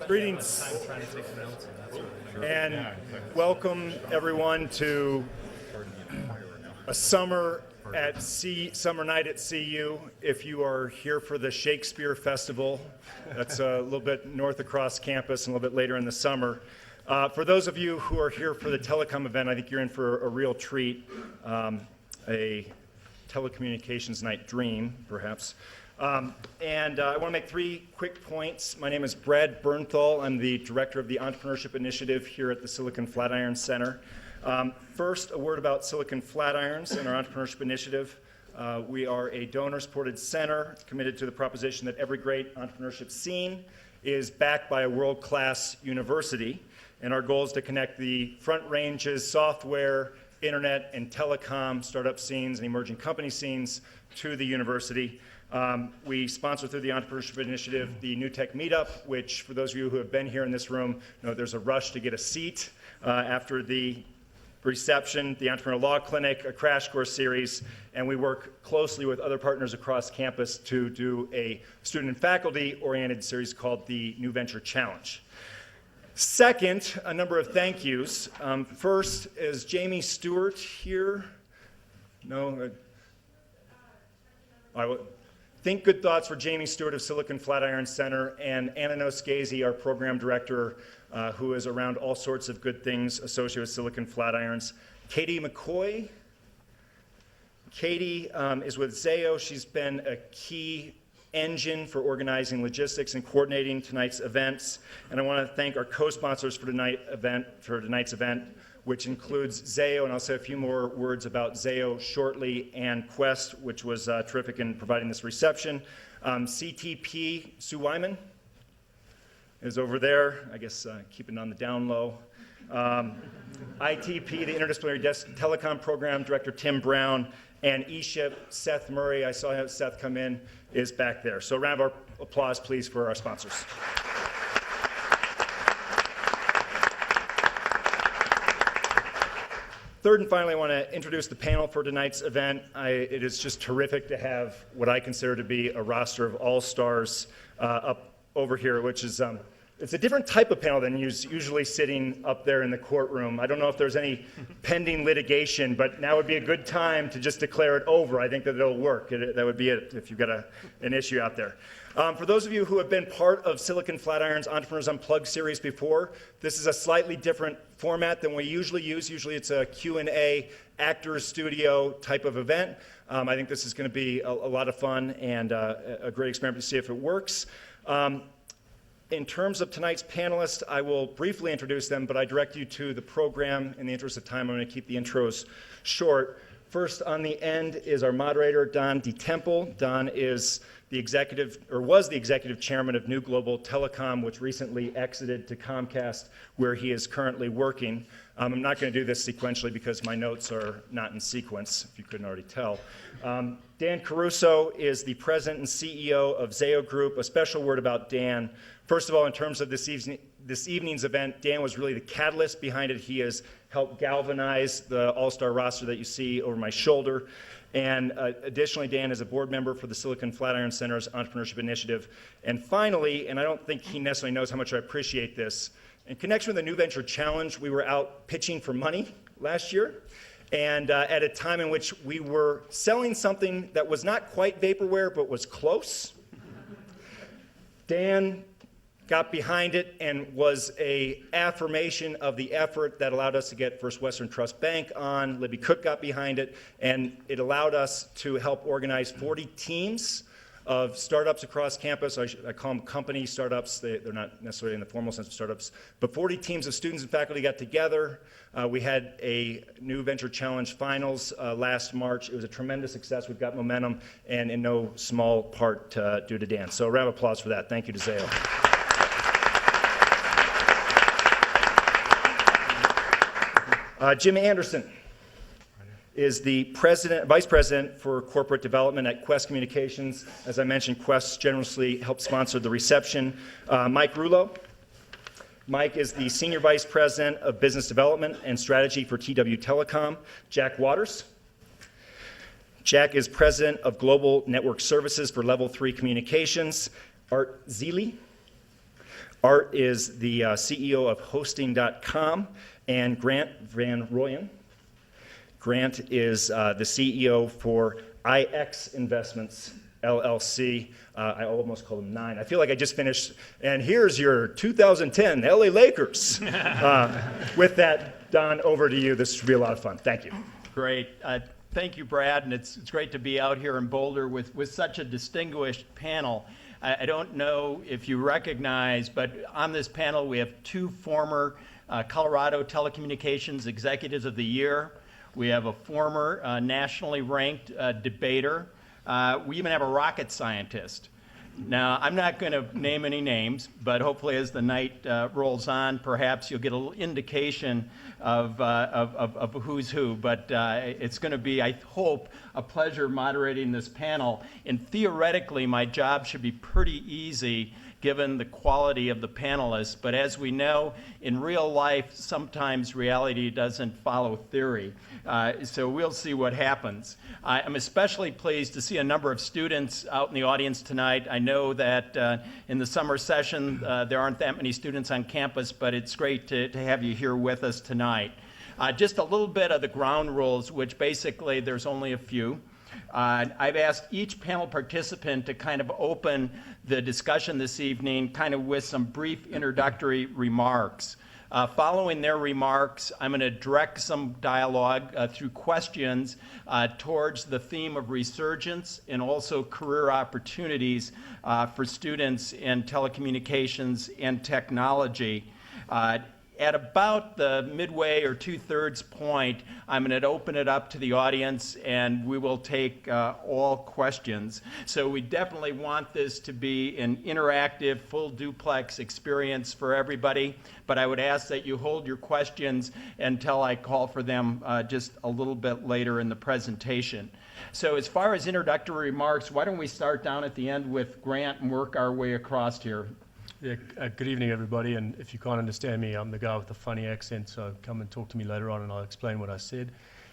Greetings and welcome everyone to a summer night at CU. If you are here for the Shakespeare Festival, that's a little bit north across campus and a little bit later in the summer. For those of you who are here for the Telecom event, I think you're in for a real treat, a telecommunications night dream, perhaps. I want to make 3 quick points. My name is Brad Bernthal. I'm the director of the Entrepreneurship Initiative here at the Silicon Flatirons Center. First, a word about Silicon Flatirons and our Entrepreneurship Initiative. We are a donor-supported center committed to the proposition that every great entrepreneurship scene is backed by a world-class university. And our goal is to connect the front ranges, software, internet, and telecom startup scenes and emerging company scenes to the university. We sponsor through the Entrepreneurship Initiative the New Tech Meetup, which for those of you who have been here in this room know there's a rush to get a seat after the reception, the Entrepreneur Law Clinic, a crash course series, and we work closely with other partners across campus to do a student and faculty-oriented series called the New Venture Challenge. Second, a number of thank yous. First, is Jamie Stewart here? No? I will think good thoughts for Jamie Stewart of Silicon Flatiron Center and Anna Noskesi, our program director, who is around all sorts of good things associated with Silicon Flatirons. Katie McCoy. Katie is with Zayo. She's been a key engine for organizing logistics and coordinating tonight's events. And I want to thank our co-sponsors for tonight's event, which includes Zayo, and I'll say a few more words about Zayo shortly, and Qwest, which was terrific in providing this reception. CTP, Sue Wyman, is over there, I guess keeping on the down low. ITP, the Interdisciplinary Telecom Program Director Tim Brown, and eShip, Seth Murray, I saw Seth come in, is back there. So a round of applause, please, for our sponsors. Third and finally, I want to introduce the panel for tonight's event. It is just terrific to have what I consider to be a roster of all-stars up over here, which is it's a different type of panel than usually sitting up there in the courtroom. I don't know if there's any pending litigation, but now would be a good time to just declare it over. I think that it'll work. That would be it if you've got an issue out there. For those of you who have been part of Silicon Flatiron's Entrepreneurs Unplugged series before, this is a slightly different format than we usually use. Usually it's a Q&A, actors studio type of event. I think this is going to be a lot of fun and a great experiment to see if it works. In terms of tonight's panelists, I will briefly introduce them, but I direct you to the program. In the interest of time, I'm going to keep the intros short. First on the end is our moderator, Don DeTemple. Don is was the executive chairman of New Global Telecom, which recently exited to Comcast, where he is currently working. I'm not going to do this sequentially because my notes are not in sequence, if you couldn't already tell. Dan Caruso is the president and CEO of Zayo Group. A special word about Dan. First of all, in terms of this evening's event, Dan was really the catalyst behind it. He has helped galvanize the all-star roster that you see over my shoulder. And additionally, Dan is a board member for the Silicon Flatiron Center's Entrepreneurship Initiative. And finally, and I don't think he necessarily knows how much I appreciate this, in connection with the New Venture Challenge, we were out pitching for money last year. And at a time in which we were selling something that was not quite vaporware, but was close, Dan got behind it and was an affirmation of the effort that allowed us to get First Western Trust Bank on. Libby Cook got behind it, and it allowed us to help organize 40 teams of startups across campus. I call them company startups. They're not necessarily in the formal sense of startups, but 40 teams of students and faculty got together. We had a New Venture Challenge finals last March. It was a tremendous success. We've got momentum, and in no small part due to Dan. So a round of applause for that. Thank you to Zayo. Jim Anderson is the vice president for corporate development at Qwest Communications. As I mentioned, Qwest generously helped sponsor the reception. Mike Rouleau. Mike is the senior vice president of business development and strategy for TW Telecom. Jack Waters. Jack is president of global network services for Level 3 Communications. Art Zeile. Art is the CEO of hosting.com, and Grant Van Royen. Grant is the CEO for IX Investments, LLC. I almost called him 9. I feel like I just finished, and here's your 2010 LA Lakers. With that, Don, over to you. This should be a lot of fun. Thank you. Great. Thank you, Brad, and it's great to be out here in Boulder with such a distinguished panel. I don't know if you recognize, but on this panel we have 2 former Colorado Telecommunications Executives of the Year. We have a former nationally ranked debater. We even have a rocket scientist. Now, I'm not going to name any names, but hopefully as the night rolls on, perhaps you'll get a little indication of who's who. But it's going to be, I hope, a pleasure moderating this panel. And theoretically, my job should be pretty easy given the quality of the panelists. But as we know, in real life, sometimes reality doesn't follow theory. So we'll see what happens. I'm especially pleased to see a number of students out in the audience tonight. I know that in the summer session, there aren't that many students on campus, but it's great to have you here with us tonight. Just a little bit of the ground rules, which basically there's only a few. I've asked each panel participant to kind of open the discussion this evening kind of with some brief introductory remarks. Following their remarks, I'm going to direct some dialogue through questions towards the theme of resurgence and also career opportunities for students in telecommunications and technology. At about the midway or 2/3 point, I'm going to open it up to the audience and we will take all questions. So we definitely want this to be an interactive, full duplex experience for everybody, but I would ask that you hold your questions until I call for them just a little bit later in the presentation. So as far as introductory remarks, why don't we start down at the end with Grant and work our way across here. Yeah, good evening, everybody. And if you can't understand me, I'm the guy with the funny accent, so come and talk to me later on and I'll explain what I said.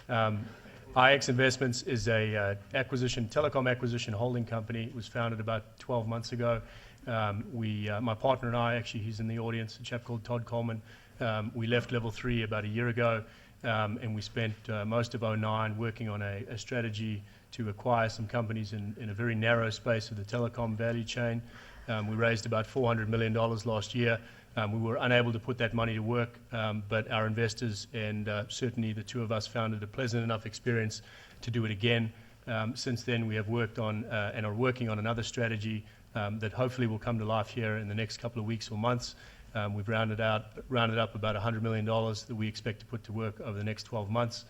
IX Investments is a telecom acquisition holding company. It was founded about 12 months ago. My partner and I, actually, he's in the audience, a chap called Todd Coleman. We left Level 3 about a year ago, and we spent most of 2009 working on a strategy to acquire some companies in a very narrow space of the telecom value chain. We raised about $400 million last year. We were unable to put that money to work, but our investors and certainly the 2 of us found it a pleasant enough experience to do it again. Since then, we have worked on and are working on another strategy that hopefully will come to life here in the next couple of weeks or months. We've rounded up about $100 million that we expect to put to work over the next 12 months.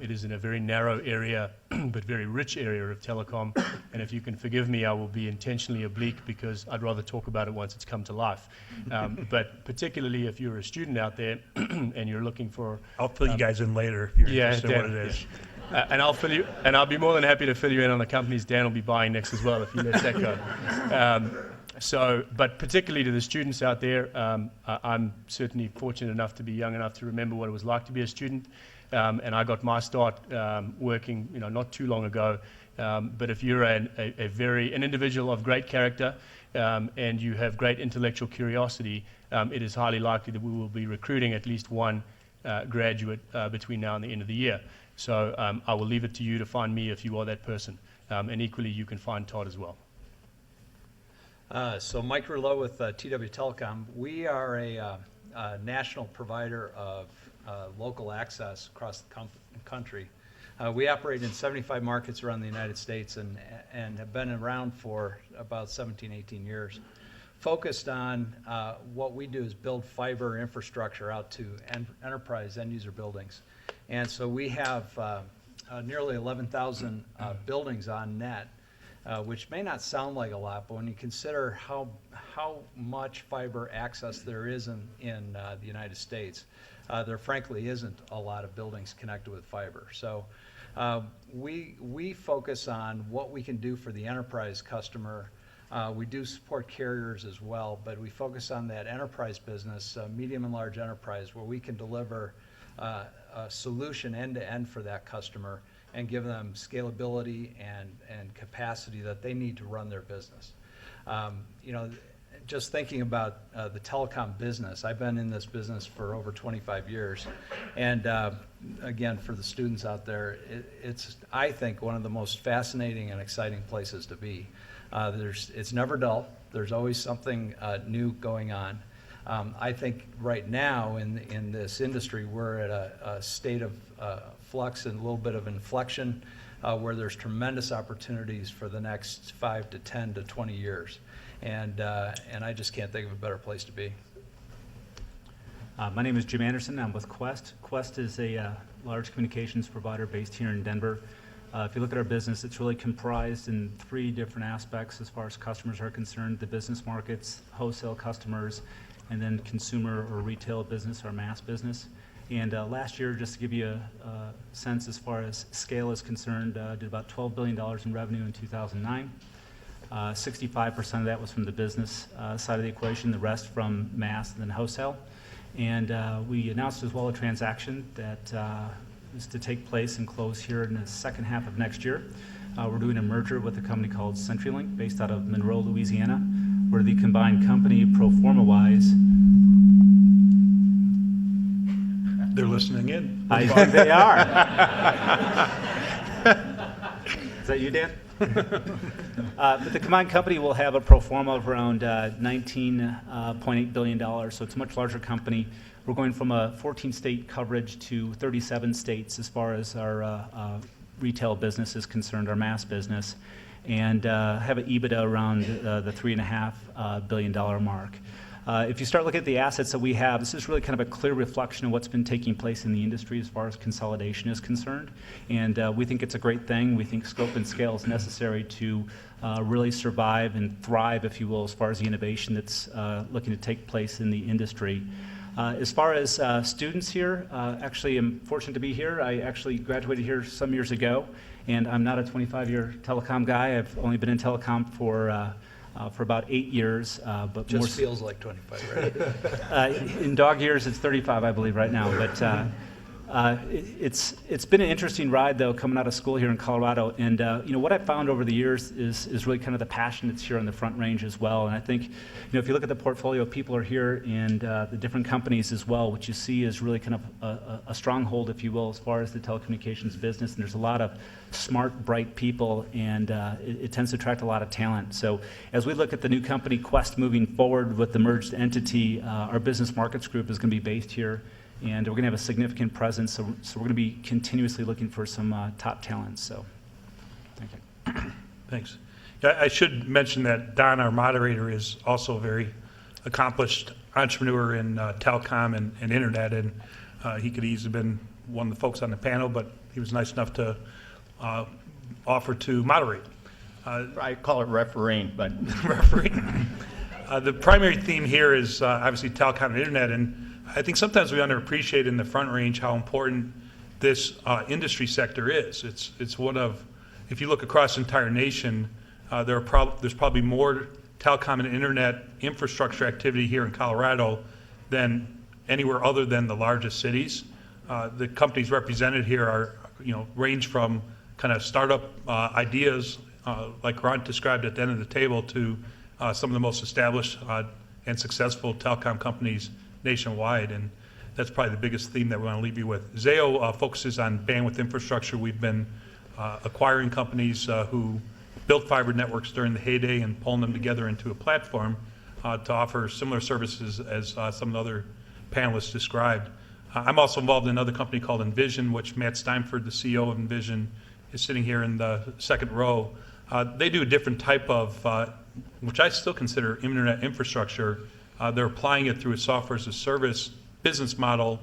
It is in a very narrow area, but very rich area of telecom. And if you can forgive me, I will be intentionally oblique because I'd rather talk about it once it's come to life. But particularly if you're a student out there and you're looking for... I'll fill you guys in later if you're interested in what it is. And I'll be more than happy to fill you in on the companies Dan will be buying next as well if you let that go. But particularly to the students out there, I'm certainly fortunate enough to be young enough to remember what it was like to be a student. And I got my start working, not too long ago. But if you're an individual of great character and you have great intellectual curiosity, it is highly likely that we will be recruiting at least one graduate between now and the end of the year. So I will leave it to you to find me if you are that person. And equally, you can find Todd as well. So Mike Rouleau with TW Telecom. We are a national provider of local access across the country. We operate in 75 markets around the United States and have been around for about 17, 18 years. Focused on what we do is build fiber infrastructure out to enterprise end user buildings. And so we have nearly 11,000 buildings on net, which may not sound like a lot, but when you consider how much fiber access there is in the United States, there frankly isn't a lot of buildings connected with fiber. So we focus on what we can do for the enterprise customer. We do support carriers as well, but we focus on that enterprise business, medium and large enterprise, where we can deliver a solution end-to-end for that customer and give them scalability and capacity that they need to run their business. just thinking about the telecom business, I've been in this business for over 25 years. And again, for the students out there, it's, I think, one of the most fascinating and exciting places to be. It's never dull. There's always something new going on. I think right now in this industry, we're at a state of flux and a little bit of inflection where there's tremendous opportunities for the next 5 to 10 to 20 years. And I just can't think of a better place to be. My name is Jim Anderson. I'm with Qwest. Qwest is a large communications provider based here in Denver. If you look at our business, it's really comprised in 3 different aspects as far as customers are concerned: the business markets, wholesale customers, and then consumer or retail business, our mass business. And last year, just to give you a sense as far as scale is concerned, did about $12 billion in revenue in 2009. 65% of that was from the business side of the equation, the rest from mass and then wholesale. And we announced as well a transaction that is to take place and close here in the second half of next year. We're doing a merger with a company called CenturyLink based out of Monroe, Louisiana, where the combined company, pro forma-wise, They're listening in. I think they are. Is that you, Dan? But the combined company will have a pro forma of around $19.8 billion, so it's a much larger company. We're going from a 14-state coverage to 37 states as far as our retail business is concerned, our mass business, and have an EBITDA around the $3.5 billion mark. If you start looking at the assets that we have, this is really kind of a clear reflection of what's been taking place in the industry as far as consolidation is concerned. And we think it's a great thing. We think scope and scale is necessary to really survive and thrive, if you will, as far as the innovation that's looking to take place in the industry. As far as students here, actually I'm fortunate to be here. I actually graduated here some years ago, and I'm not a 25-year telecom guy. I've only been in telecom for about 8 years. But Just feels like 25, right? in dog years, it's 35, I believe, right now. But it's been an interesting ride, though, coming out of school here in Colorado. And what I've found over the years is really kind of the passion that's here on the Front Range as well. And I think, if you look at the portfolio, people are here and the different companies as well. What you see is really kind of a stronghold, if you will, as far as the telecommunications business. And there's a lot of smart, bright people, and it tends to attract a lot of talent. So as we look at the new company, Qwest, moving forward with the merged entity, our business markets group is going to be based here. And we're going to have a significant presence, so we're going to be continuously looking for some top talent. So, thank you. Thanks. Yeah, I should mention that Don, our moderator, is also a very accomplished entrepreneur in telecom and internet, and he could easily have been one of the folks on the panel, but he was nice enough to offer to moderate. I call it refereeing, but Referee. The primary theme here is obviously telecom and internet, and I think sometimes we underappreciate in the Front Range how important this industry sector is. It's one of, if you look across the entire nation, there's probably more telecom and internet infrastructure activity here in Colorado than anywhere other than the largest cities. The companies represented here are, range from kind of startup ideas, like Ron described at the end of the table, to some of the most established and successful telecom companies nationwide, and that's probably the biggest theme that we want to leave you with. Zayo focuses on bandwidth infrastructure. We've been acquiring companies who built fiber networks during the heyday and pulling them together into a platform to offer similar services as some of the other panelists described. I'm also involved in another company called Envysion, which Matt Steinford, the CEO of Envysion, is sitting here in the second row. They do a different type of, which I still consider internet infrastructure. They're applying it through a software as a service business model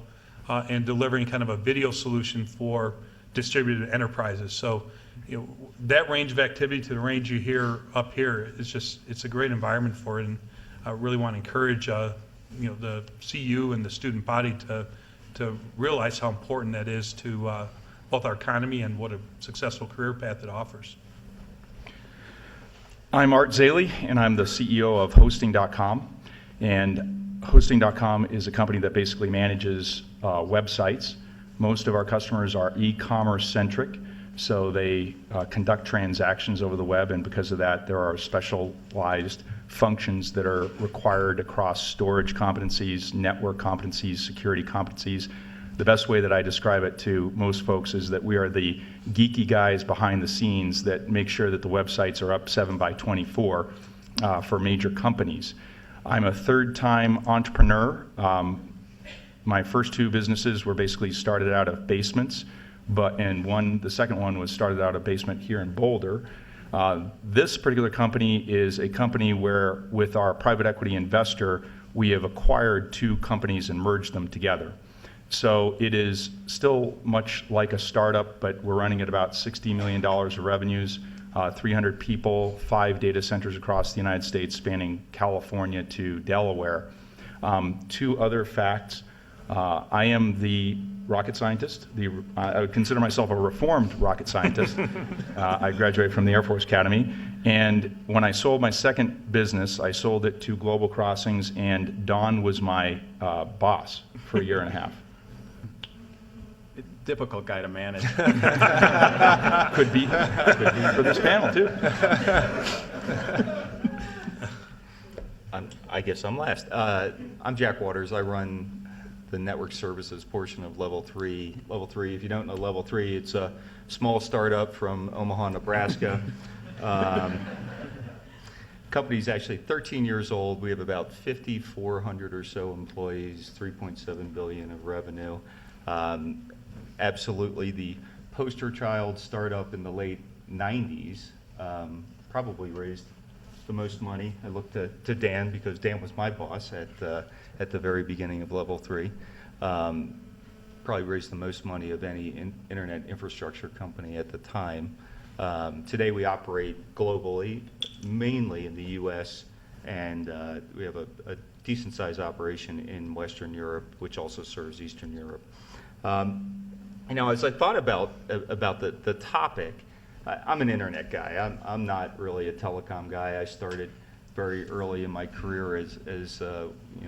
and delivering kind of a video solution for distributed enterprises. So, that range of activity to the range you hear up here is it's a great environment for it, and I really want to encourage the CU and the student body to realize how important that is to both our economy and what a successful career path it offers. I'm Art Zeile, and I'm the CEO of Hosting.com. And Hosting.com is a company that basically manages websites. Most of our customers are e-commerce centric, so they conduct transactions over the web, and because of that, there are specialized functions that are required across storage competencies, network competencies, security competencies. The best way that I describe it to most folks is that we are the geeky guys behind the scenes that make sure that the websites are up 7/24 for major companies. I'm a third-time entrepreneur. My first two businesses were basically started out of basements, the second one was started out of a basement here in Boulder. This particular company is a company where, with our private equity investor, we have acquired two companies and merged them together. So it is still much like a startup, but we're running at about $60 million of revenues, 300 people, 5 data centers across the United States, spanning California to Delaware. Two other facts. I am the rocket scientist. I would consider myself a reformed rocket scientist. I graduated from the Air Force Academy. And when I sold my second business, I sold it to Global Crossings, and Don was my boss for a year and a half. Difficult guy to manage. Could be for this panel, too. I guess I'm last. I'm Jack Waters. I run the network services portion of Level 3. Level 3, if you don't know Level 3, it's a small startup from Omaha, Nebraska. Company's actually 13 years old. We have about 5,400 or so employees, $3.7 billion of revenue. Absolutely the poster child startup in the late 90s. Probably raised the most money. I looked to Dan because Dan was my boss at the very beginning of Level 3. Probably raised the most money of any internet infrastructure company at the time. Today we operate globally, mainly in the US, and we have a decent sized operation in Western Europe, which also serves Eastern Europe. As I thought about the topic, I'm an internet guy. I'm not really a telecom guy. I started very early in my career as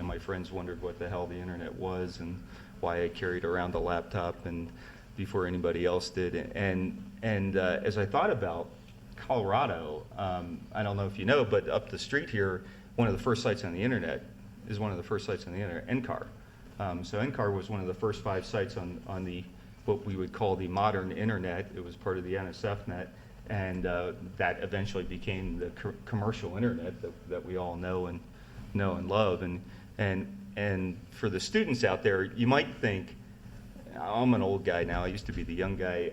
my friends wondered what the hell the internet was and why I carried around a laptop and before anybody else did. And as I thought about Colorado, I don't know if you know, but up the street here, one of the first sites on the internet is one of the first sites on the internet, NCAR. So NCAR was one of the first 5 sites on the what we would call the modern internet. It was part of the NSFnet, and that eventually became the commercial internet that we all know and love. And for the students out there, you might think, I'm an old guy now. I used to be the young guy.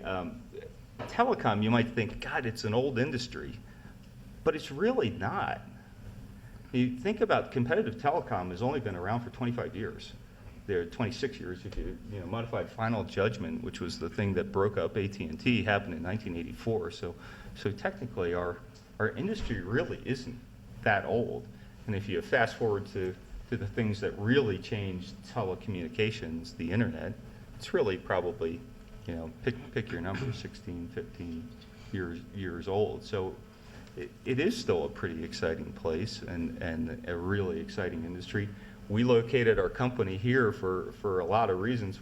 Telecom, you might think, God, it's an old industry, but it's really not. You think about competitive telecom has only been around for 25 years. There are 26 years if you modified final judgment, which was the thing that broke up AT&T, happened in 1984. So technically our industry really isn't that old. And if you fast forward to the things that really changed telecommunications, the internet, it's really probably, pick your number, 16, 15 years old. So it is still a pretty exciting place and a really exciting industry. We located our company here for a lot of reasons,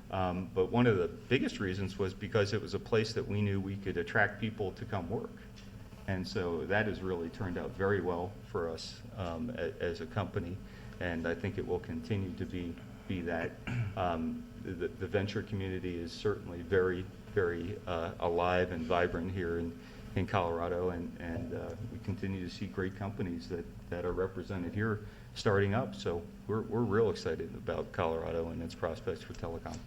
but one of the biggest reasons was because it was a place that we knew we could attract people to come work. And so that has really turned out very well for us as a company, and I think it will continue to be that. The venture community is certainly very, very alive and vibrant here in Colorado, and we continue to see great companies that are represented here starting up. So we're real excited about Colorado and its prospects for telecom.